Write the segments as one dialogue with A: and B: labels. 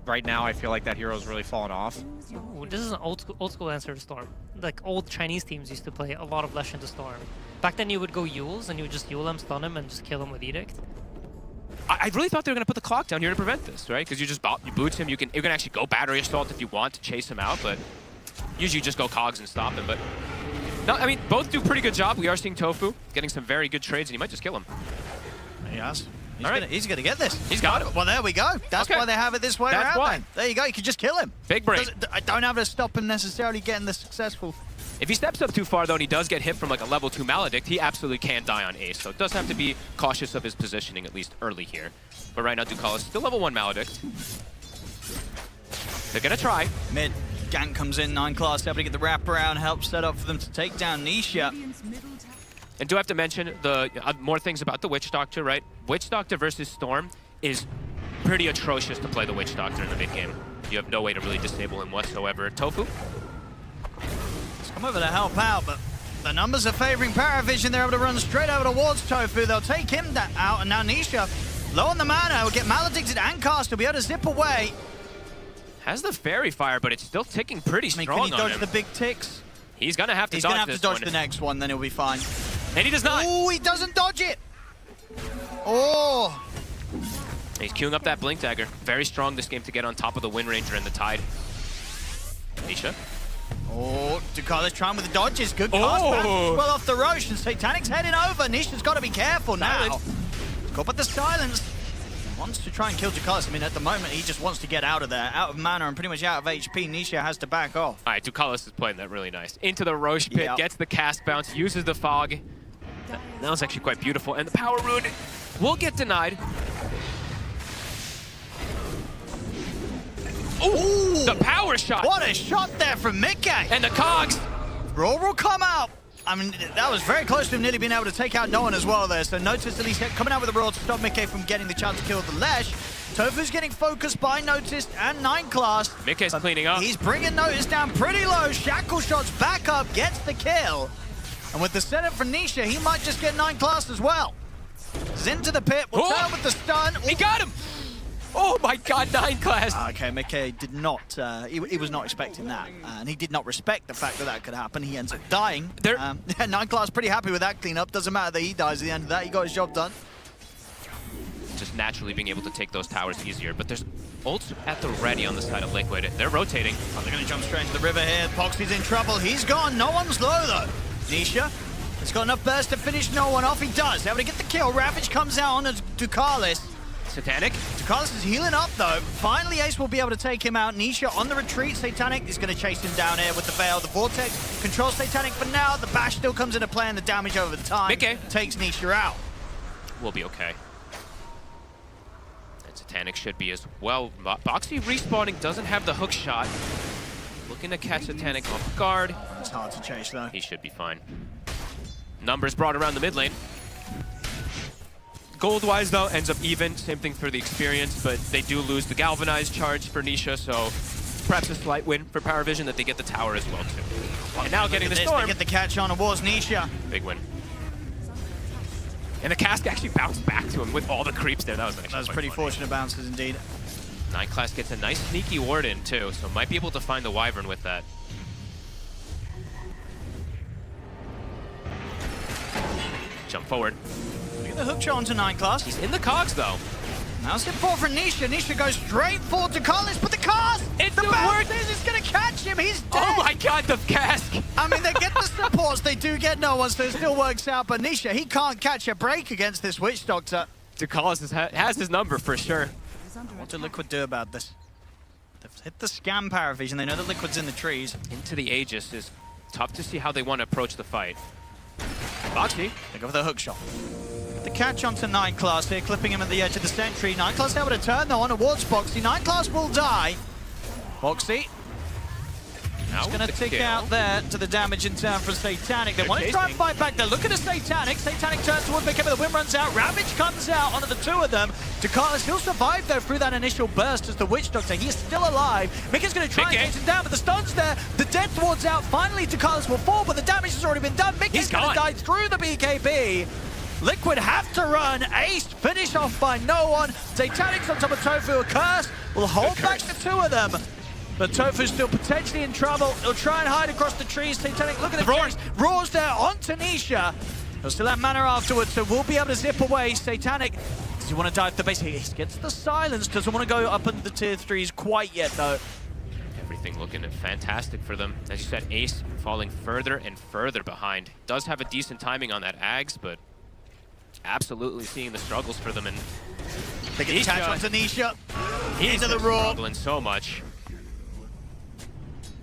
A: right now I feel like that hero's really fallen off.
B: Ooh, this is an old school answer to Storm. Like old Chinese teams used to play a lot of Lesh into Storm. Back then you would go Yules and you would just Yule him, stun him, and just kill him with Edict.
C: I really thought they were going to put the clock down here to prevent this, right? Because you just you boots him, you can actually go battery assault if you want to chase him out, but usually you just go cogs and stop him. But no, I mean, both do a pretty good job. We are seeing Tofu getting some very good trades, and he might just kill him.
D: Yes.
E: He's gonna get this.
C: He's got it.
E: Well, there we go. That's why they have it this way
C: That's
E: around.
C: why.
E: Then. There you go. You can just kill him.
C: Big brain.
E: I don't have to stop him necessarily getting the successful.
C: If he steps up too far, though, and he does get hit from like a level 2 Maledict, he absolutely can die on Ace. So it does have to be cautious of his positioning, at least early here. But right now, Ducalis still level 1 Maledict. They're gonna try.
E: Mid gank comes in, 9 class, able to get the wraparound, help set up for them to take down Nisha.
C: And do have to mention the more things about the Witch Doctor, right? Witch Doctor versus Storm is pretty atrocious to play the Witch Doctor in the mid game. You have no way to really disable him whatsoever. Tofu?
E: He's come over to help out, but the numbers are favoring PVISION. They're able to run straight over towards Tofu. They'll take him out, and now Nisha, low on the mana, will get Maledicted and cast. He'll be able to zip away.
C: Has the Fairy Fire, but it's still ticking pretty strong
E: Can he
C: on
E: dodge
C: him.
E: the big ticks?
C: He's gonna have to
E: He's
C: dodge
E: gonna have
C: this
E: to dodge
C: one.
E: the next one, then he'll be fine.
C: And he does not.
E: Oh, he doesn't dodge it. Oh.
C: He's queuing up that Blink Dagger. Very strong this game to get on top of the Wind Ranger and the Tide. Nisha.
E: Oh, Ducalis trying with the dodges. Good cast back well off the Roche, and Satanic's heading over. Nisha's got to be careful now. Got but the silence. Wants to try and kill Ducalis. I mean, at the moment, he just wants to get out of there. Out of mana and pretty much out of HP. Nisha has to back off.
C: All right, Ducalis is playing that really nice. Into the Roche pit, gets the cast bounce, uses the fog. That was actually quite beautiful. And the power rune will get denied. Ooh, the power shot.
E: What a shot there from Mickey.
C: And the cogs.
E: Roar will come out. I mean, that was very close to him nearly being able to take out no one as well there. So Notice at least coming out with the roar to stop Mickey from getting the chance to kill the Lesh. Tofu's getting focused by Notice and 9 class.
C: Mickey's cleaning up.
E: He's bringing Notice down pretty low. Shackle shots back up, gets the kill. And with the setup for Nisha, he might just get 9 class as well. He's into the pit, will turn with the stun.
C: He got him! Oh my god, 9 class!
E: Okay, Mickey did not, he was not expecting that. And he did not respect the fact that that could happen. He ends up dying. 9 class pretty happy with that cleanup. Doesn't matter that he dies at the end of that. He got his job done.
C: Just naturally being able to take those towers easier. But there's ults at the ready on the side of Liquid. They're rotating.
E: Oh, they're going to jump straight into the river here. Poxy's in trouble. He's gone. No one's low, though. Nisha has got enough burst to finish no one off. He does. Able to get the kill. Ravage comes out on Ducalis.
C: Satanic.
E: Ducalis is healing up, though. Finally, Ace will be able to take him out. Nisha on the retreat. Satanic is going to chase him down here with the Veil. The Vortex controls Satanic for now. The Bash still comes into play, and the damage over the time takes Nisha out.
C: We'll be okay. And Satanic should be as well. Boxy respawning doesn't have the hook shot. Looking to catch Satanic off guard.
E: It's hard to chase, though.
C: He should be fine. Numbers brought around the mid lane. Gold-wise, though, ends up even. Same thing for the experience, but they do lose the Galvanized charge for Nisha, so perhaps a slight win for PVISION that they get the tower as well, too. And now getting the Storm.
E: They get the catch on towards Nisha.
C: Big win. And the cast actually bounced back to him with all the creeps there. That was
E: pretty fortunate bounces, indeed.
C: 9 class gets a nice sneaky ward in, too, so might be able to find the Wyvern with that. Jump forward.
E: The hook shot onto 9 class.
C: He's in the cogs, though.
E: Now step forward for Nisha. Nisha goes straight forward to Carlos, but the cast!
C: It's
E: the bounce is going to catch him. He's dead.
C: Oh my god, the cask!
E: I mean, they get the supports. They do get no one, so it still works out. But Nisha, he can't catch a break against this Witch Doctor.
C: Ducalis has his number for sure.
E: What do Liquid do about this? They've hit the scam PVISION. They know the Liquid's in the trees.
C: Into the Aegis is tough to see how they want to approach the fight. Boxy.
E: They go for the hook shot. The catch onto 9 class here, clipping him at the edge of the sentry. 9 class able to turn though on towards Boxy. 9 class will die. Boxy. He's going to tick out there to the damage in turn for Satanic. They want to try and fight back. They're looking at Satanic. Satanic turns towards Mickey, but the wind runs out. Ravage comes out onto the 2 of them. Ducalis, he'll survive though through that initial burst as the Witch Doctor. He is still alive. Mickey's going to try and chase him down, but the stun's there. The death ward's out. Finally, Ducalis will fall, but the damage has already been done. Mickey's going to die through the BKB. Liquid have to run. Ace finish off by no one. Titanic's on top of Tofu. A curse will hold back the two of them. But Tofu's still potentially in trouble. He'll try and hide across the trees. Titanic, look at the roars. Roars there onto Nisha. He'll still have mana afterwards, so we'll be able to zip away. Titanic, does he want to dive the base? He gets the silence. Doesn't want to go up into the tier 3s quite yet, though.
C: Everything looking fantastic for them. As you said, Ace falling further and further behind. Does have a decent timing on that Ags, but absolutely seeing the struggles for them. And
E: they get attached onto Nisha.
C: He's
E: into the roar.
C: Struggling so much.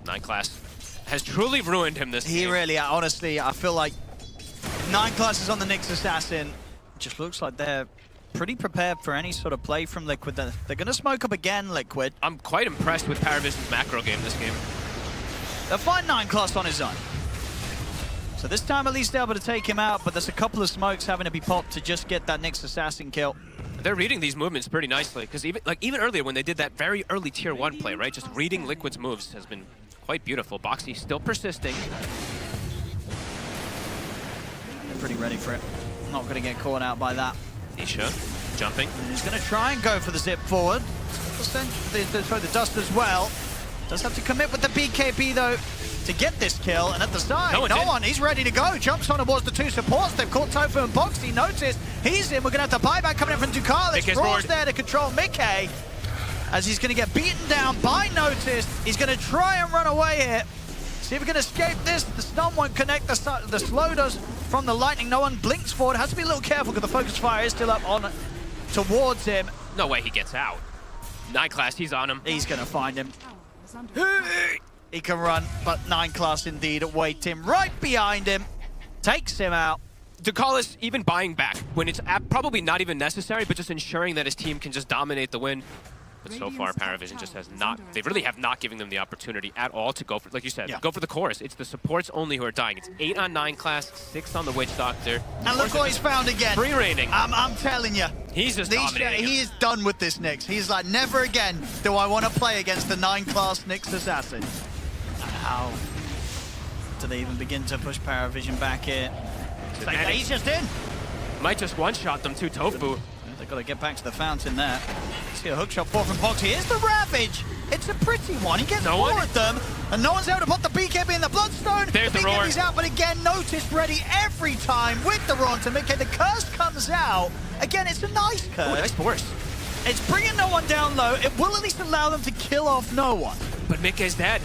C: 9 Class has truly ruined him this game.
E: He really, honestly, I feel like 9 Class is on the Nyx Assassin. It just looks like they're pretty prepared for any sort of play from Liquid. They're going to smoke up again, Liquid.
C: I'm quite impressed with PVISION's macro game this game.
E: They'll find 9 Class on his own. So this time at least they're able to take him out, but there's a couple of smokes having to be popped to just get that Nyx Assassin kill.
C: They're reading these movements pretty nicely, because even earlier when they did that very early tier 1 play, right? Just reading Liquid's moves has been quite beautiful. Boxy still persisting.
E: They're pretty ready for it. Not going to get caught out by that.
C: Nisha jumping.
E: And he's going to try and go for the zip forward. Throw the dust as well. Does have to commit with the BKB though to get this kill. And at the side, no one. He's ready to go. Jumps on towards the two supports. They've caught Tofu and Boxy. Notice he's in. We're going to have to buy back coming in from Ducalis. Roar's there to control Mickey. As he's going to get beaten down by Notice. He's going to try and run away here. See if he can escape this. The stun won't connect. The slow does from the lightning. No one blinks forward. Has to be a little careful because the focus fire is still up on towards him.
C: No way he gets out. 9 Class, he's on him.
E: He's going to find him. He can run, but 9 Class indeed await him right behind him. Takes him out.
C: Ducalis even buying back when it's probably not even necessary, but just ensuring that his team can just dominate the win. But so far, PVISION just has not, they really have not given them the opportunity at all to go for, like you said, go for the chorus. It's the supports only who are dying. It's 8 on 9 Class, 6 on the Witch Doctor.
E: And look what he's found again.
C: Free reigning.
E: I'm telling you.
C: He's just dominating.
E: He is done with this Nyx. He's like, never again do I want to play against the 9 Class Nyx Assassin. How do they even begin to push PVISION back here? He's just in.
C: Might just one-shot them too, Tofu.
E: They've got to get back to the fountain there. See a hookshot for from Boxy. Here's the Ravage. It's a pretty one. He gets four of them, and no one's able to put the BKB in the Bloodstone.
C: There's the roar.
E: BKB's out, but again, Notice ready every time with the roar to Mickey. The curse comes out. Again, it's a nice curse.
C: Ooh, nice force.
E: It's bringing no one down low. It will at least allow them to kill off no one.
C: But Mickey's dead.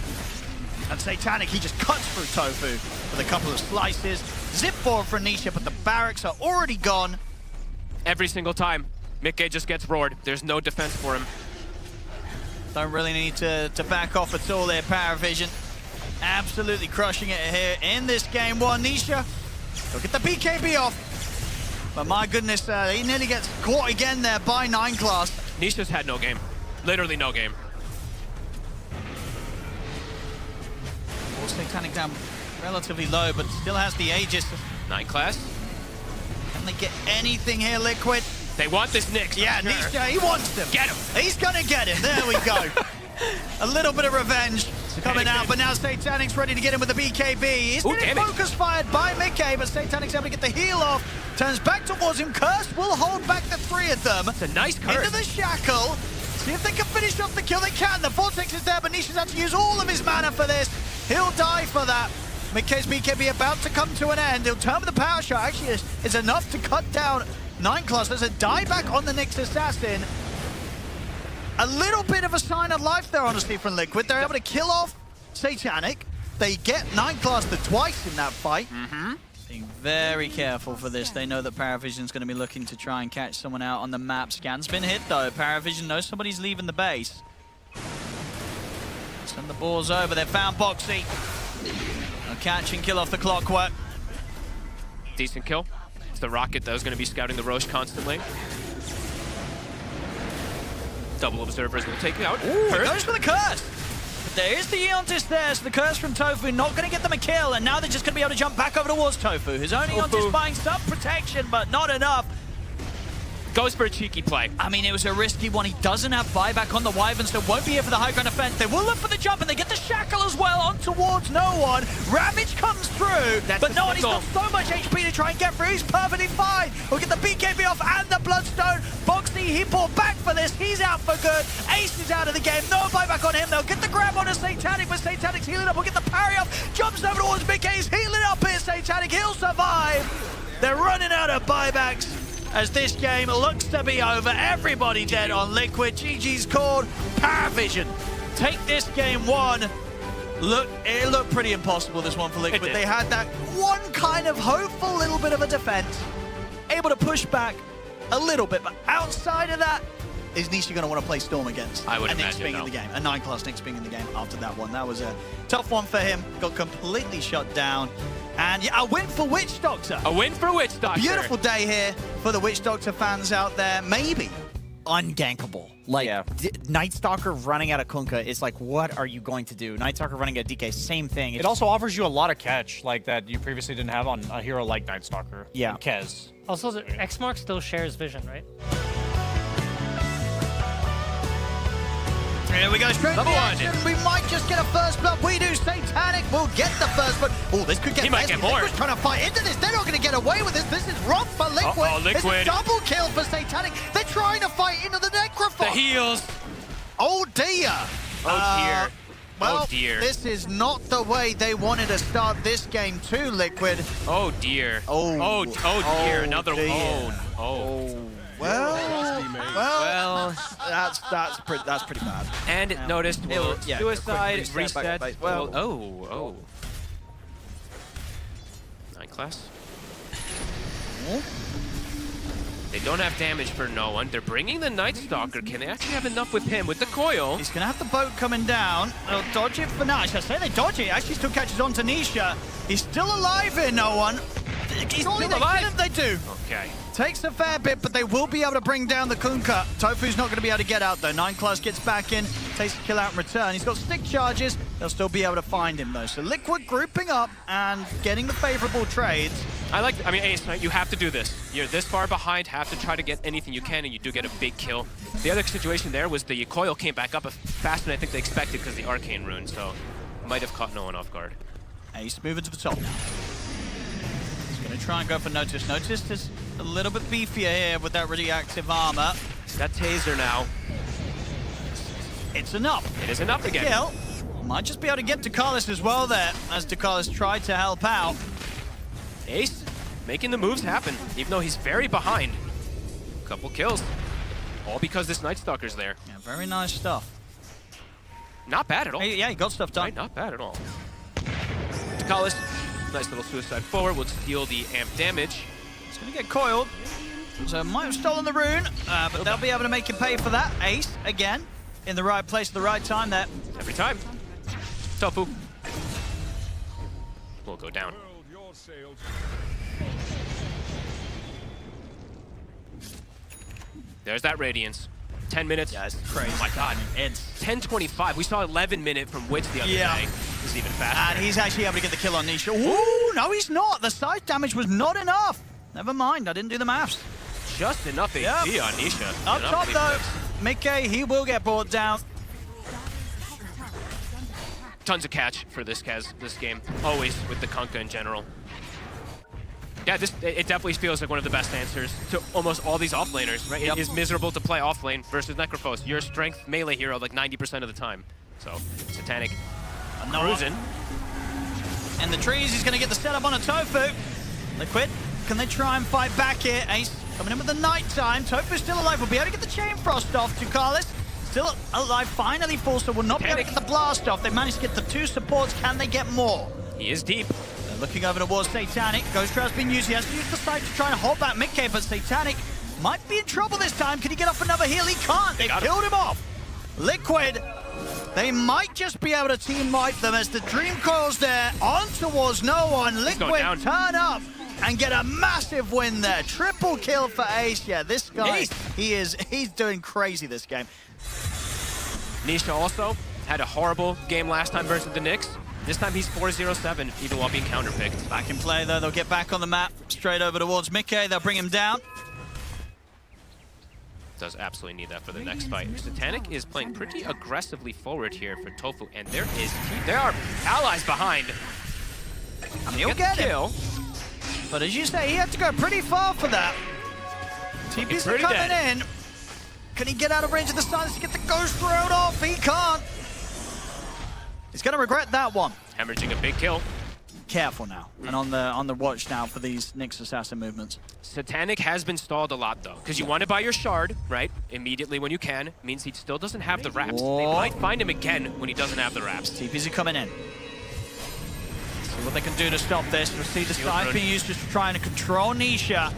E: And Satanic, he just cuts through Tofu with a couple of slices. Zip forward for Nisha, but the barracks are already gone.
C: Every single time, Mickey just gets roared. There's no defense for him.
E: Don't really need to back off at all there, PVISION. Absolutely crushing it here in this game one. Nisha, look at the BKB off. But my goodness, he nearly gets caught again there by 9 Class.
C: Nisha's had no game. Literally no game.
E: Satanic down relatively low, but still has the Aegis.
C: 9 Class.
E: Can they get anything here, Liquid?
C: They want this Nyx.
E: Yeah,
C: sure.
E: Nisha, he wants them.
C: Get him.
E: He's gonna get him. There we go. A little bit of revenge coming out, but now Satanic's ready to get him with the BKB. He's getting focus fired by Mickey, but Satanic's able to get the heal off. Turns back towards him. Curse will hold back the 3 of them.
C: It's a nice curse.
E: Into the shackle. See if they can finish off the kill. They can. The Vortex is there, but Nisha's had to use all of his mana for this. He'll die for that. Mickey's BKB about to come to an end. He'll turn with the power shot. Actually, is enough to cut down 9 Class. There's a dieback on the Nyx Assassin. A little bit of a sign of life there, honestly, from Liquid. They're able to kill off Satanic. They get 9 Class twice in that fight. Being very careful for this. They know that PVISION's going to be looking to try and catch someone out on the map. Scan's been hit, though. PVISION knows somebody's leaving the base. Send the balls over. They've found Boxy. A catch and kill off the Clockwork.
C: Decent kill. It's the Rocket that was going to be scouting the Roche constantly. Double Observers will take it out.
E: Ooh, goes for the curse. But there is the Eontis there, so the curse from Tofu not going to get them a kill, and now they're just going to be able to jump back over towards Tofu. His own Eontis buying some protection, but not enough.
C: goes for a cheeky play.
E: I mean, it was a risky one. He doesn't have buyback on the Wyvern, so won't be here for the high ground defense. They will look for the jump, and they get the shackle as well on towards no one. Ravage comes through, but no one. He's got so much HP to try and get through. He's perfectly fine. We'll get the BKB off and the Bloodstone. Boxy, he pulled back for this. He's out for good. Ace is out of the game. No buyback on him. They'll get the grab on a Satanic, but Satanic's healing up. We'll get the parry off. Jumps over towards Big K. He's healing up here. Satanic, he'll survive. They're running out of buybacks as this game looks to be over. Everybody dead on Liquid. GG's called. PVISION take this game 1. It looked pretty impossible, this one for Liquid. They had that one kind of hopeful little bit of a defense, able to push back a little bit, but outside of that, is Nisha going to want to play Storm against?
C: I would
E: imagine
C: imagine
E: being in the game. A 9-class Nyx being in the game after that one. That was a tough one for him. Got completely shut down. And yeah, a win for Witch Doctor.
C: A win for Witch Doctor.
E: Beautiful day here for the Witch Doctor fans out there. Maybe
D: ungankable. Like,
A: yeah.
D: Night Stalker running out of Kunkka is like, what are you going to do? Night Stalker running at DK, same thing.
A: It also offers you a lot of catch like that you previously didn't have on a hero like Night Stalker.
D: Yeah.
A: And Kez.
B: Also, the X-Mark still shares vision, right?
E: Here we go, straight to the
C: Number
E: action. We might just get a first blood. We do. Satanic will get the first blood. Oh, this could get
C: He might
E: messy.
C: get more.
E: Liquid's trying to fight into this. They're not going to get away with this. This is rough for Liquid.
C: Uh-oh,
E: This is
C: Liquid.
E: double kill for Satanic. They're trying to fight into the Necrophos.
C: The heals.
E: Oh, dear.
C: Oh, dear.
E: Well,
C: Oh, dear.
E: this is not the way they wanted to start this game too, Liquid.
C: Oh, dear.
E: Oh.
C: Oh, dear.
E: Oh,
C: Another
E: dear.
C: Oh.
E: Well, that's pretty bad.
C: And noticed, well,
E: yeah,
C: suicide,
E: quick reset,
C: reset.
E: back.
C: Well, oh. 9-class. They don't have damage for no one. They're bringing the Night Stalker. Can they actually have enough with him with the coil?
E: He's going to have the boat coming down. They'll dodge it for now. I should say they dodge it. He actually still catches on to Nisha. He's still alive here, no one. He's
C: still alive?
E: Kill him, they do.
C: Okay.
E: Takes a fair bit, but they will be able to bring down the Kunkka. Tofu's not going to be able to get out, though. 9-class gets back in, takes the kill out in return. He's got stick charges. They'll still be able to find him, though. So Liquid grouping up and getting the favorable trades.
C: I mean, Ace, you have to do this. You're this far behind, have to try to get anything you can, and you do get a big kill. The other situation there was the coil came back up faster than I think they expected because the Arcane Rune, so might have caught no one off guard.
E: Ace moving to the top now. He's going to try and go for Notice. Notice is a little bit beefier here with that really active armor.
C: That taser now.
E: It's enough.
C: It is enough again.
E: Kill. Might just be able to get Ducalis as well there, as Ducalis tried to help out.
C: Ace making the moves happen, even though he's very behind. Couple kills. All because this Night Stalker's there.
E: Yeah, very nice stuff.
C: Not bad at all.
E: Hey, yeah, he got stuff done.
C: Right, not bad at all. Ducalis, nice little suicide forward, will steal the amp damage.
E: He's going to get coiled. So might have stolen the rune, but they'll be able to make him pay for that. Ace, again, in the right place at the right time there.
C: Every time. Tofu. Will go down. There's that Radiance. 10 minutes.
E: Yeah, it's crazy.
C: Oh my god.
E: It's
C: 10:25. We saw 11-minute from Witch the other day. This is even faster.
E: And he's actually able to get the kill on Nisha. Ooh, no, he's not. The side damage was not enough. Never mind, I didn't do the maths.
C: Just enough HP on Nisha.
E: Up top, though, Mickey, he will get brought down.
C: Tons of catch for this game. Always with the Kunkka in general. Yeah, it definitely feels like one of the best answers to almost all these offlaners, right? It is miserable to play offlane versus Necrophos. You're a strength melee hero like 90% of the time. So, Satanic cruising.
E: In the trees, he's going to get the setup on a Tofu. Liquid, can they try and fight back here? Ace coming in with the nighttime. Tofu's still alive. We'll be able to get the Chain Frost off. Ducalis still alive, finally full, so will not be able to get the blast off. They managed to get the 2 supports. Can they get more?
C: He is deep.
E: Looking over towards Satanic. Ghost Crowd's been used. He has to use the side to try and hold back Mickey, but Satanic might be in trouble this time. Can he get off another heal? He can't. They've killed him off. Liquid, they might just be able to team wipe them as the Dream Coil's there. On towards no one. Liquid turn up and get a massive win there. Triple kill for Ace. Yeah, this guy, he's doing crazy this game.
C: Nisha also had a horrible game last time versus the Nyx. This time he's 4-0-7, even while being counterpicked.
E: Back in play though, they'll get back on the map, straight over towards Mickey, they'll bring him down.
C: Does absolutely need that for the next fight. Satanic is playing pretty aggressively forward here for Tofu, and there are allies behind.
E: And he'll get him. But as you say, he had to go pretty far for that. TP's coming in. Can he get out of range of the silence to get the ghost thrown off? He can't. He's going to regret that one.
C: Hemorrhaging a big kill.
E: Careful now, and on the watch now for these Nyx Assassin movements.
C: Satanic has been stalled a lot though, because you want to buy your shard, right? Immediately when you can. Means he still doesn't have the wraps. They might find him again when he doesn't have the wraps.
E: TPs are coming in. See what they can do to stop this. We'll see the scythe being used just trying to control Nisha.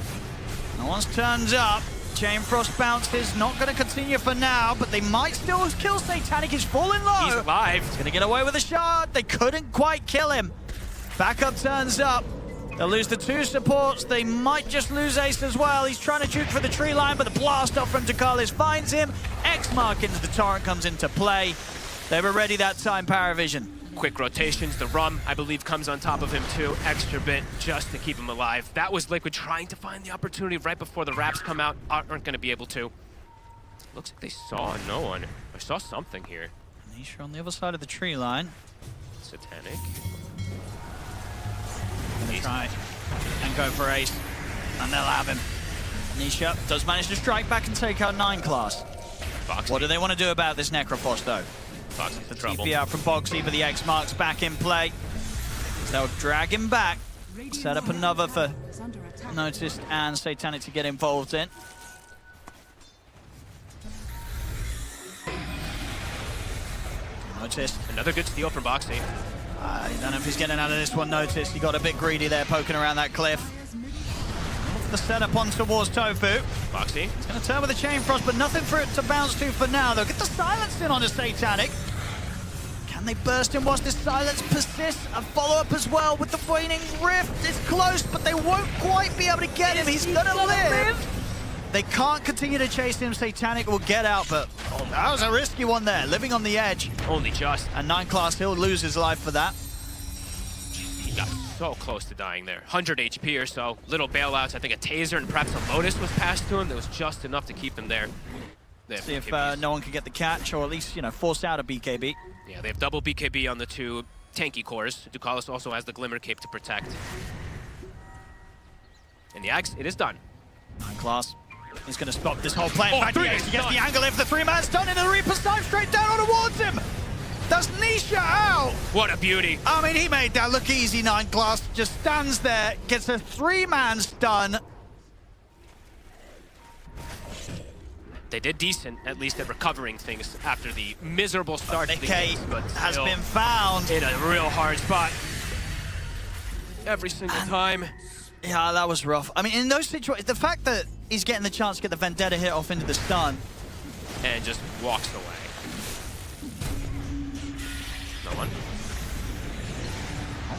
E: No one's turns up. Chain Frost bounces, not going to continue for now, but they might still kill Satanic. He's falling low.
C: He's alive.
E: He's going to get away with a shard. They couldn't quite kill him. Backup turns up. They'll lose the 2 supports. They might just lose Ace as well. He's trying to juke for the tree line, but the blast off from Takalis finds him. X mark into the torrent comes into play. They were ready that time, PVISION.
C: Quick rotations. The Rum, I believe, comes on top of him too. Extra bit just to keep him alive. That was Liquid trying to find the opportunity right before the wraps come out. Aren't going to be able to. Looks like they saw no one. I saw something here.
E: Nisha on the other side of the tree line.
C: Satanic.
E: Gonna try and go for Ace, and they'll have him. Nisha does manage to strike back and take out 9 class.
C: Foxy.
E: What do they want to do about this Necrophos though?
C: Foxy's
E: The
C: in trouble.
E: TP out from Boxy, but the X marks back in play. They'll drag him back, set up another for Notice and Satanic to get involved in. Notice.
C: Another good steal from Boxy.
E: I don't know if he's getting out of this one. Notice he got a bit greedy there, poking around that cliff. The setup on towards Tofu.
C: Boxy.
E: He's going to turn with a Chain Frost, but nothing for it to bounce to for now. They'll get the silence in on a Satanic. Can they burst him whilst this silence persists? A follow-up as well with the waning rift. It's close, but they won't quite be able to get him. He's going to live. They can't continue to chase him. Satanic will get out, but that was a risky one there. Living on the edge.
C: Only just.
E: And 9 class, he'll lose his life for that.
C: He got so close to dying there. 100 HP or so. Little bailouts. I think a taser and perhaps a Lotus was passed to him. That was just enough to keep him there.
E: See if no one can get the catch, or at least, you know, force out a BKB.
C: Yeah, they have double BKB on the 2 tanky cores. Ducalis also has the Glimmer Cape to protect. And the Axe, it is done.
E: 9 class. He's going to stop this whole play. In fact,
C: 3
E: he gets the angle in for the 3-man stun, and the Reaper's dive straight down towards him. That's Nisha out.
C: What a beauty.
E: I mean, he made that look easy. 9 class just stands there, gets a 3-man stun.
C: They did decent, at least at recovering things after the miserable start to the
E: Nikkei
C: game, but
E: has
C: still
E: been found.
C: in a real hard spot. Every single time.
E: Yeah, that was rough. I mean, in those situations, the fact that he's getting the chance to get the Vendetta hit off into the stun.
C: And just walks away. No one.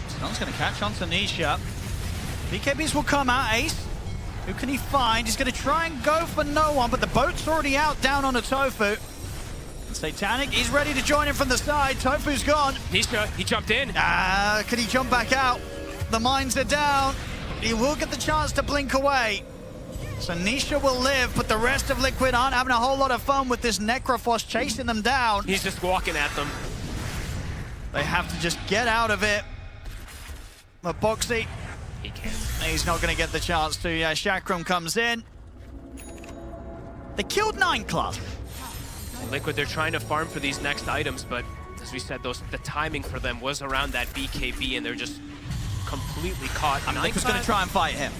E: Stun's going to catch on to Nisha. BKBs will come out. Ace. Who can he find? He's going to try and go for no one, but the boat's already out down on a Tofu. Satanic, he's ready to join him from the side. Tofu's gone.
C: Nisha, he jumped in.
E: Can he jump back out? The mines are down. He will get the chance to blink away. So Nisha will live, but the rest of Liquid aren't having a whole lot of fun with this Necrophos chasing them down.
C: He's just walking at them.
E: They have to just get out of it. But Boxy,
C: He can't.
E: he's not going to get the chance to. Yeah, Chakram comes in. They killed 9 class.
C: Liquid, they're trying to farm for these next items, but as we said, the timing for them was around that BKB, and they're just completely caught.
E: And Liquid's going to try and fight him.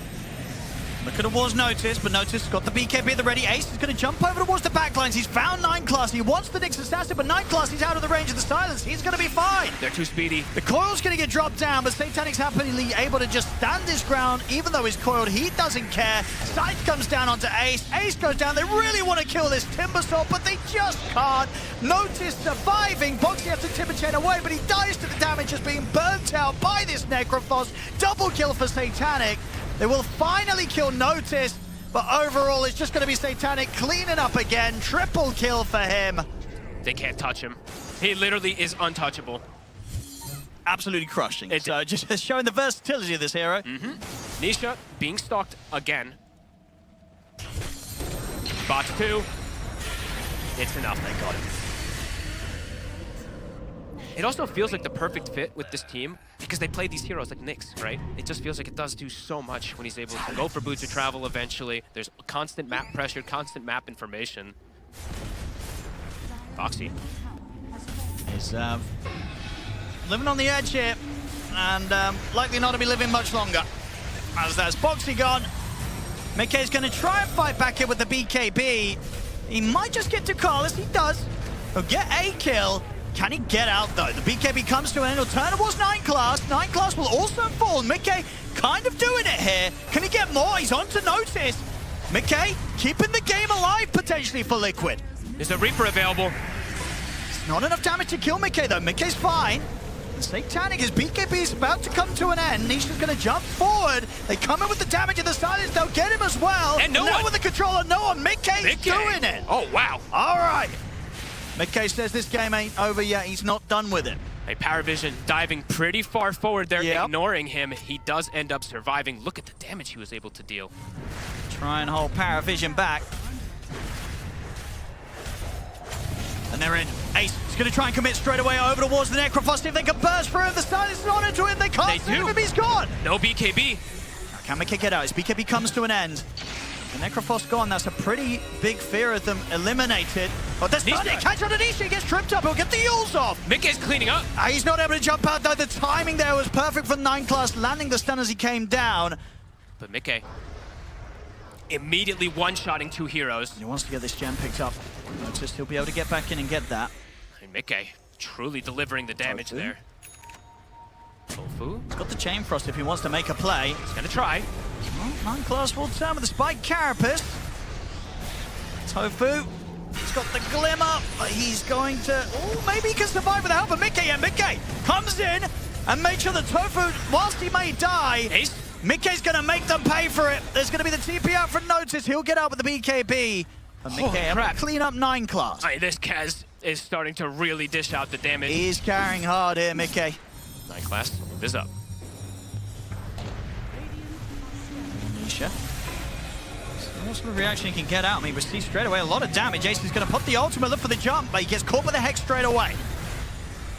E: Look at the walls Notice, but Notice got the BKB at the ready. Ace is going to jump over towards the backlines. He's found 9 class. He wants the Nyx Assassin, but 9 class, he's out of the range of the silence. He's going to be fine.
C: They're too speedy.
E: The coil's going to get dropped down, but Satanic's happily able to just stand his ground. Even though he's coiled, he doesn't care. Scythe comes down onto Ace. Ace goes down. They really want to kill this Timbersaw, but they just can't. Notice surviving. Boxy has to Timber Chain away, but he dies to the damage just being burnt out by this Necrophos. Double kill for Satanic. They will finally kill Notice, but overall it's just going to be Satanic cleaning up again. Triple kill for him.
C: They can't touch him. He literally is untouchable.
E: Absolutely crushing. So just showing the versatility of this hero.
C: Nisha being stalked again. bots too. It's enough, they got him. It also feels like the perfect fit with this team because they play these heroes like Nyx, right? It just feels like it does do so much when he's able to go for boots of travel eventually. There's constant map pressure, constant map information. Foxy.
E: He's living on the edge here and likely not to be living much longer. As there's Boxy gone, Mickey's going to try and fight back here with the BKB. He might just get to Carlos, he does. He'll get a kill. Can he get out though? The BKB comes to an end. He'll turn towards 9 class. 9 class will also fall. Mickey kind of doing it here. Can he get more? He's on to Notice. Mickey keeping the game alive potentially for Liquid.
C: There's a Reaper available.
E: It's not enough damage to kill Mickey though. Mickey's fine. Satanic, his BKB is about to come to an end. Nisha's going to jump forward. They come in with the damage and the silence. They'll get him as well.
C: And no
E: now
C: one.
E: with the controller, no one. Mickey's doing it.
C: Oh, wow.
E: All right. Mickey says this game ain't over yet. He's not done with it.
C: Hey, PVISION diving pretty far forward there,
E: Yep.
C: ignoring him. He does end up surviving. Look at the damage he was able to deal.
E: Try and hold PVISION back. And they're in. Ace is going to try and commit straight away over towards the Necrophos. See if they can burst through. The silence is on into him. They can't
C: They
E: save
C: do.
E: him. He's gone.
C: No BKB.
E: Now, can Mickey get out? His BKB comes to an end. The Necrophos gone. That's a pretty big fear of them eliminated. Oh, there's
C: Nisha.
E: Sunday. Catch on to Nisha. He gets tripped up. He'll get the Yules off.
C: Mickey's cleaning up.
E: He's not able to jump out though. The timing there was perfect for 9 class, landing the stun as he came down.
C: But Mickey immediately one-shotting 2 heroes.
E: He wants to get this gem picked up. Notice he'll be able to get back in and get that.
C: And Mickey truly delivering the damage
E: Tofu.
C: there. Tofu.
E: He's got the Chain Frost if he wants to make a play.
C: He's gonna try.
E: Well, 9 class will turn with the Spike Carapace. Tofu. He's got the Glimmer, but he's going to... Oh, maybe he can survive with the help of Mickey. And Mickey comes in and makes sure that Tofu, whilst he may die,
C: Ace.
E: Mickey's going to make them pay for it. There's going to be the TP out for Notice. He'll get out with the BKB. But Mickey able to
C: crap.
E: clean up 9 class.
C: Alright, this Kaz is starting to really dish out the damage.
E: He's carrying hard here, Mickey.
C: 9 class is up.
E: Nisha. What sort of reaction he can get out? I mean, he receives straight away a lot of damage. Ace is going to put the ultimate, look for the jump, but he gets caught by the Hex straight away.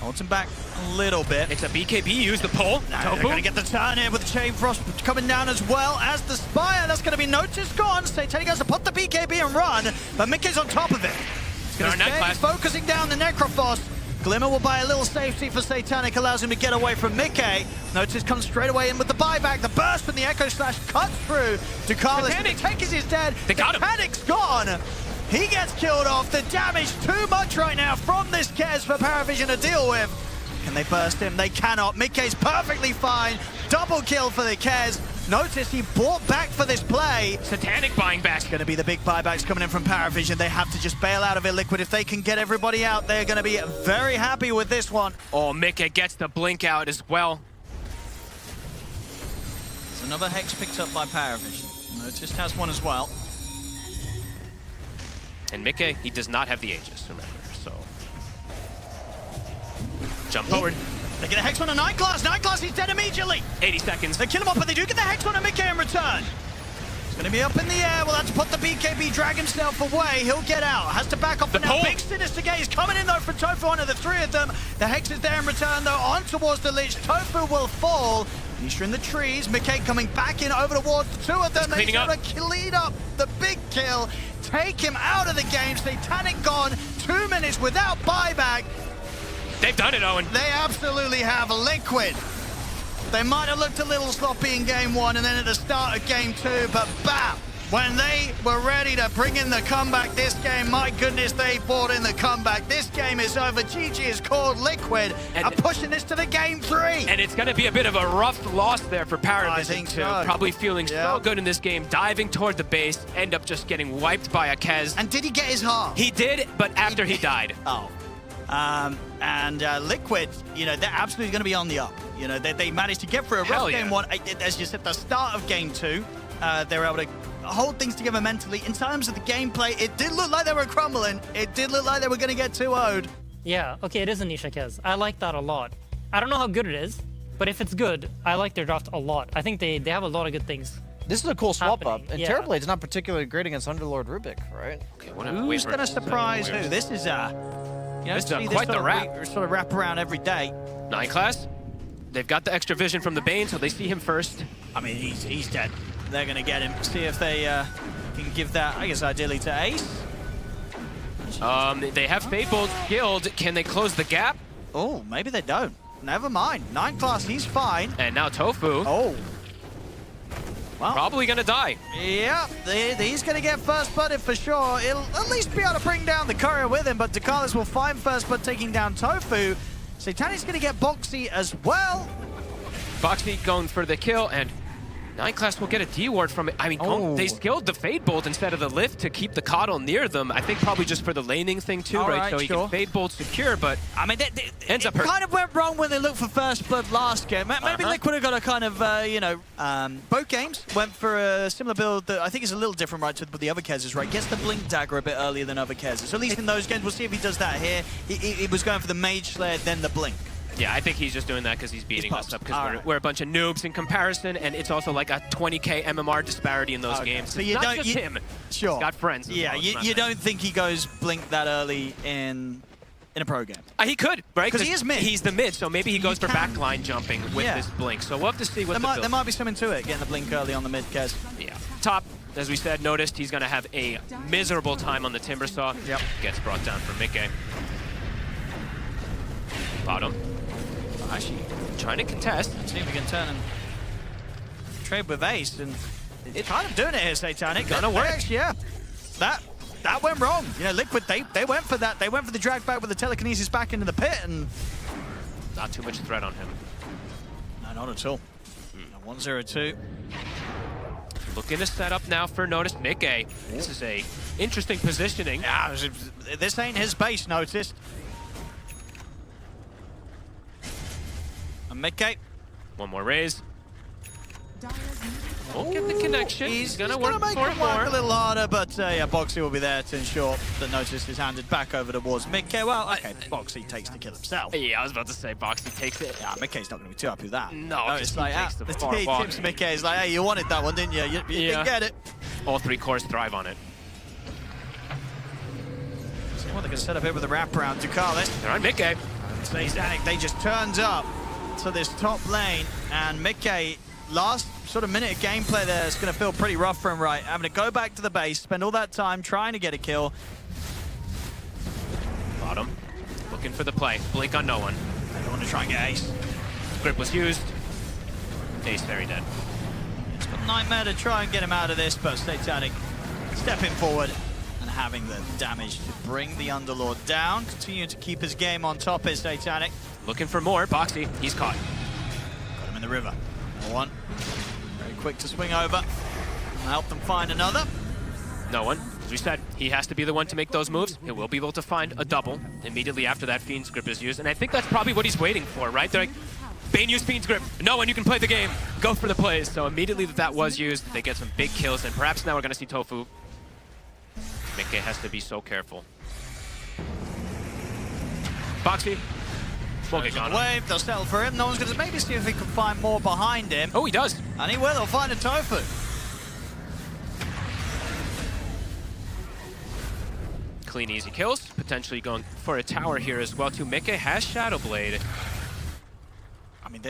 E: Holds him back a little bit.
C: It's a BKB, use the pull.
E: They're
C: Tofu.
E: going to get the turn here with the Chain Frost coming down as well as the Spire. That's going to be Notice gone. Satanic has to put the BKB and run, but Mickey's on top of it. He's going to
C: There are 9
E: stay
C: class.
E: focusing down the Necrophos. Glimmer will buy a little safety for Satanic, allows him to get away from Mickey. Notice comes straight away in with the buyback. The burst from the Echo Slash cuts through to Carlos.
C: Satanic.
E: The tank is dead.
C: They got him.
E: Satanic's gone. He gets killed off. The damage too much right now from this Kez for PVISION to deal with. Can they burst him? They cannot. Mickey's perfectly fine. Double kill for the Kez. Notice he bought back for this play.
C: Satanic buying back.
E: Going to be the big buybacks coming in from PVISION. They have to just bail out of it, Liquid. If they can get everybody out, they're going to be very happy with this one.
C: Oh, Mickey gets the blink out as well.
E: There's another Hex picked up by PVISION. Notice has one as well.
C: And Mickey, he does not have the Aegis, remember, so... Jump forward.
E: They get a Hex on a 9 class. 9 class, he's dead immediately.
C: 80 seconds.
E: They kill him off, but they do get the Hex on a Mickey in return. It's going to be up in the air. We'll have to put the BKB, drag himself away. He'll get out. Has to back off
C: The
E: for now.
C: pull.
E: Big Sinister Gaze coming in, though, from Tofu, one of the 3 of them. The Hex is there in return, though, on towards the Lich. Tofu will fall. Nisha in the trees. Mickey coming back in over towards the 2 of them.
C: He's cleaning
E: They're
C: up.
E: able to clean up the big kill. Take him out of the game. Satanic gone. 2 minutes without buyback.
C: They've done it, Owen.
E: They absolutely have. Liquid. They might have looked a little sloppy in game 1 and then at the start of game 2, but bam! When they were ready to bring in the comeback this game, my goodness, they brought in the comeback. This game is over. GG is called. Liquid
C: And-
E: are pushing this to the game 3.
C: And it's going to be a bit of a rough loss there for
E: I
C: PVISION
E: think
C: too.
E: so.
C: Probably feeling so
E: Yeah.
C: good in this game, diving toward the base, end up just getting wiped by a Kez.
E: And did he get his half?
C: He did, but after he died.
E: Oh. Liquid, you know, they're absolutely going to be on the up. You know, they managed to get through a
C: Hell
E: rough
C: yeah.
E: game 1. As you said, the start of game 2, they were able to hold things together mentally. In terms of the gameplay, it did look like they were crumbling. It did look like they were going to get 2-0'd.
B: Yeah, okay, it is a Nisha Kez. I like that a lot. I don't know how good it is, but if it's good, I like their draft a lot. I think they have a lot of good things
D: This is a cool swap
B: happening,
D: up, and
B: yeah.
D: Terrorblade's not particularly great against Underlord Rubik, right?
C: Okay, what
E: Who's going to surprise who? This is, you know,
C: This is
E: see
C: quite the
E: sort of wrap around every day.
C: 9 class. They've got the extra vision from the Bane, so they see him first.
E: I mean, he's dead. They're going to get him. See if they can give that, I guess, ideally to Ace.
C: They have Fable skilled. Can they close the gap?
E: Oh, maybe they don't. Never mind. 9 class, he's fine.
C: And now Tofu,
E: Oh. Well,
C: probably gonna die.
E: yeah, he's going to get first blooded for sure. He'll at least be able to bring down the courier with him, but Dakalis will find first blood taking down Tofu. Satanic's going to get Boxy as well.
C: Boxy going for the kill, and 9 class will get a D ward from it. I mean,
E: Oh.
C: they skilled the Fade Bolt instead of the Lift to keep the Coddle near them. I think probably just for the laning thing too,
E: All
C: right?
E: right,
C: So he
E: sure.
C: can Fade Bolt secure, but
E: I mean,
C: Ends up
E: it
C: hurt.
E: kind of went wrong when they looked for first blood last game. Maybe Liquid have got a kind of, you know, both games went for a similar build that I think is a little different, right, to the other Kez's, right? Gets the Blink Dagger a bit earlier than other Kez's. So at least in those games, we'll see if he does that here. He was going for the Mage Slayer, then the Blink.
C: yeah, I think he's just doing that because he's beating us
E: pumped.
C: up because
E: All
C: we're,
E: right.
C: we're a bunch of noobs in comparison, and it's also like a 20k MMR disparity in those
E: Okay.
C: games.
E: So
C: It's
E: you
C: not
E: don't-
C: just
E: you-
C: him.
E: Sure.
C: He's got friends. as
E: Yeah,
C: well. It's
E: you
C: not
E: you
C: that-
E: don't think he goes Blink that early in a pro game.
C: He could, right?
E: 'Cause he is mid.
C: He's the mid, so maybe he goes for
E: can-
C: backline jumping with
E: Yeah.
C: this blink. So we'll have to see what
E: There might be something to it, getting the Blink early on the mid Kez.
C: Yeah. Top, as we said, noticed he's going to have a miserable time on the Timber Saw.
E: Yep.
C: Gets brought down from Mickey. Bottom.
E: Actually,
C: Trying to contest.
E: see if we can turn and trade with Ace, and it's kind of doing it here, Satanic.
C: Gonna work.
E: Actually, yeah. That went wrong. You know, Liquid, they went for that. They went for the drag back with the telekinesis back into the pit, and
C: Not too much threat on him.
E: no, not at all. 1-0-2.
C: Looking to set up now for Notice. Mickey. This is a interesting positioning.
E: Yeah, this ain't his base, noticed. And Mickey,
C: One more raise. Won't get the connection. He's going to work
E: make
C: for
E: it
C: it
E: work
C: more.
E: a little harder, but yeah, Boxy will be there to ensure that Notice is handed back over towards Mickey. Well, okay, Boxy takes the kill himself.
C: Yeah, I was about to say Boxy takes it.
E: Yeah, Mickey's not going to be too happy with that.
C: No,
E: it's
C: he
E: like,
C: takes the far
E: he
C: walk.
E: tips Mickey. He's like, hey, you wanted that one, didn't you? You
C: Yeah.
E: didn't get it.
C: All 3 cores thrive on it.
E: See what they're going to set up here with the wraparound. Ducalis,
C: They're on Mickey.
E: Satanic, they just turned up to this top lane, and Mickey, last sort of minute of gameplay there is going to feel pretty rough for him, right? Having to go back to the base, spend all that time trying to get a kill.
C: Bottom. Looking for the play. Blink on no one.
E: They want to try and get Ace.
C: Grip was used. Ace very dead.
E: It's got Nightmare to try and get him out of this, but Satanic stepping forward and having the damage to bring the Underlord down. Continuing to keep his game on top is Satanic.
C: Looking for more. Boxy. He's caught.
E: Got him in the river. No one. Very quick to swing over. Help them find another.
C: No one. As we said, he has to be the one to make those moves. He will be able to find a double immediately after that Fiend's Grip is used. And I think that's probably what he's waiting for, right? They're like, Bane used Fiend's Grip. No one, you can play the game. Go for the plays. So immediately that was used, they get some big kills. And perhaps now we're going to see Tofu. Mickey has to be so careful. Boxy. Won't get gone.
E: Wave, they'll settle for him. No one's going to maybe see if he can find more behind him.
C: Oh, he does.
E: And he will. They'll find a Tofu.
C: Clean, easy kills. Potentially going for a tower here as well, too. Mickey has Shadow Blade.
E: I mean,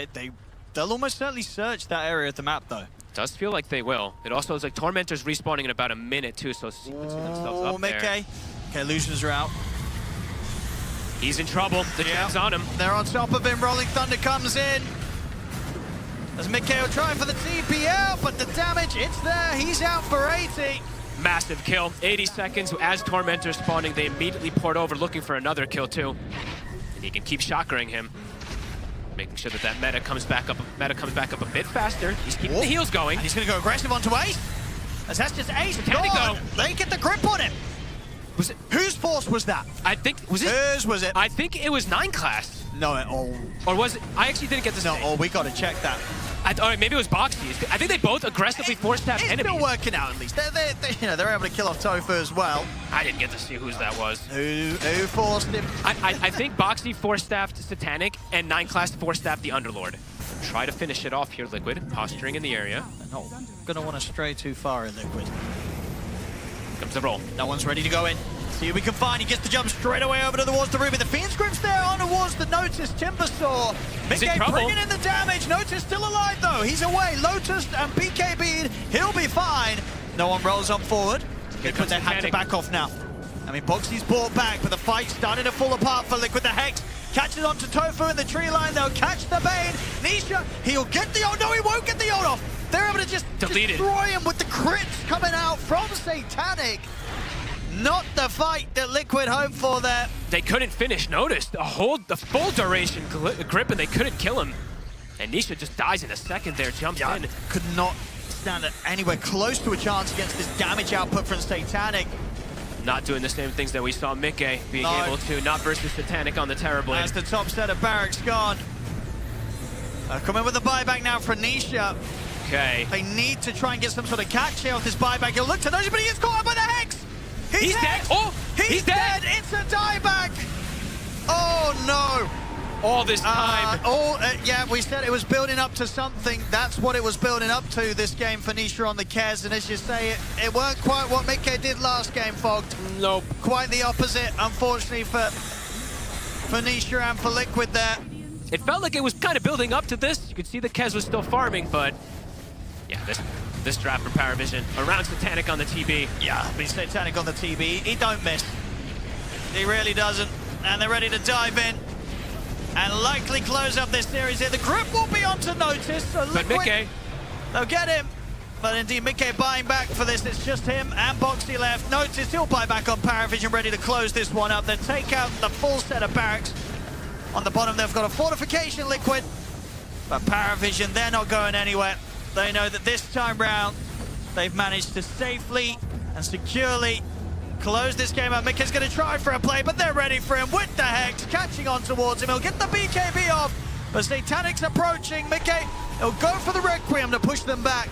E: they'll almost certainly search that area of the map, though.
C: Does feel like they will. It also is like Tormentor's respawning in about a minute, too, so see themselves up there.
E: Mickey. Okay, illusions are out.
C: He's in trouble. The jab's on him.
E: They're on top of him. Rolling Thunder comes in. As Mickey will try for the TP out, but the damage, it's there. He's out for 80.
C: Massive kill. 80 seconds. As Tormentor's spawning, they immediately poured over looking for another kill, too. And he can keep shockering him. Making sure that that meta comes back up a bit faster. He's keeping the heals going.
E: And he's going to go aggressive onto Ace. As that's just Ace.
C: Can he
E: gone.
C: go?
E: They get the grip on him.
C: Was it?
E: Whose force was that?
C: I think, was it?
E: Whose was it?
C: I think it was 9 class.
E: No,
C: Or was it? I actually didn't get this.
E: No, we got to check that.
C: All right, maybe it was Boxy's. I think they both aggressively force-tapped
E: It's
C: enemies.
E: still working out, at least. They're able to kill off Tofu as well.
C: I didn't get to see whose that was.
E: Who forced him?
C: I think Boxy force-staffed Satanic and 9 class force-staffed the Underlord. try to finish it off here, Liquid. Posturing in the area.
E: They're not going to want to stray too far in Liquid.
C: Comes the roll.
E: No one's ready to go in. See who we can find. He gets the jump straight away over towards the Ruby. The Fiend's Grip's there on towards the Notice. Timbersaw. Mickey bringing in the damage. Notice still alive though. He's away. Lotus and BKB. He'll be fine. No one rolls on forward. Liquid, they have to back off now. I mean, Boxy's brought back, but the fight's starting to fall apart for Liquid. The Hex catches onto Tofu in the tree line. They'll catch the Bane. Nisha, he'll get the ult. No, he won't get the ult off. They're able to just destroy him with the crits coming out from Satanic. Not the fight that Liquid hoped for there.
C: They couldn't finish. Notice the full duration grip, and they couldn't kill him. And Nisha just dies in a second there, jumps in.
E: Could not stand anywhere close to a chance against this damage output from Satanic.
C: Not doing the same things that we saw Mickey being able to, not versus Satanic on the Terrorblade.
E: As the top set of barracks gone. Coming with the buyback now for Nisha.
C: Okay.
E: They need to try and get some sort of catch here with this buyback. He'll look to Notice, but he gets caught up by the Hex!
C: He's dead! Oh!
E: He's dead! It's a dieback! Oh no!
C: All this time.
E: Yeah, we said it was building up to something. That's what it was building up to, this game for Nisha on the Kez. And as you say, it weren't quite what Mickey did last game, Fogged.
C: Nope.
E: Quite the opposite, unfortunately, for Nisha and for Liquid there.
C: It felt like it was kind of building up to this. You could see the Kez was still farming, but yeah, this draft from PVISION around Satanic on the TB.
E: Yeah, but Satanic on the TB, he don't miss. He really doesn't. And they're ready to dive in and likely close up this series here. The group will be on to Notice. So
C: but Mickey,
E: they'll get him. But indeed, Mickey buying back for this. It's just him and Boxy left. Notice he'll buy back on PVISION, ready to close this one up. Then take out the full set of barracks. On the bottom, they've got a fortification, Liquid. But PVISION, they're not going anywhere. They know that this time round, they've managed to safely and securely close this game up. Mickey's going to try for a play, but they're ready for him with the Hex, catching on towards him. He'll get the BKB off, but Satanic's approaching. Mickey, he'll go for the Requiem to push them back.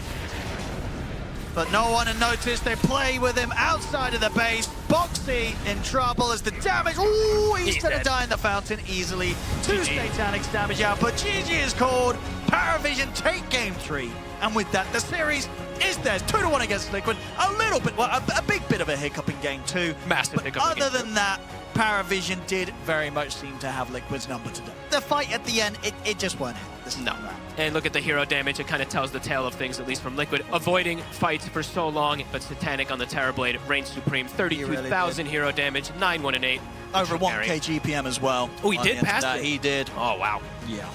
E: But no one had noticed. They play with him outside of the base. Boxy in trouble as the damage. Ooh, he's going to die in the fountain easily. Two Satanic's damage out, but GG is called. PVISION take game 3. And with that, the series is theirs. 2-1 against Liquid. A little bit, well, a big bit of a hiccup in game 2.
C: Massive hiccup.
E: Other than that, PVISION did very much seem to have Liquid's number today. The fight at the end, it just weren't it.
C: No. And look at the hero damage. It kind of tells the tale of things, at least from Liquid. Avoiding fights for so long, but Satanic on the Terrorblade reigns supreme. 32,000 hero damage, 9-1-8.
E: Over 1k GPM as well.
C: Oh, he did pass it?
E: He did.
C: Oh, wow.
E: Yeah.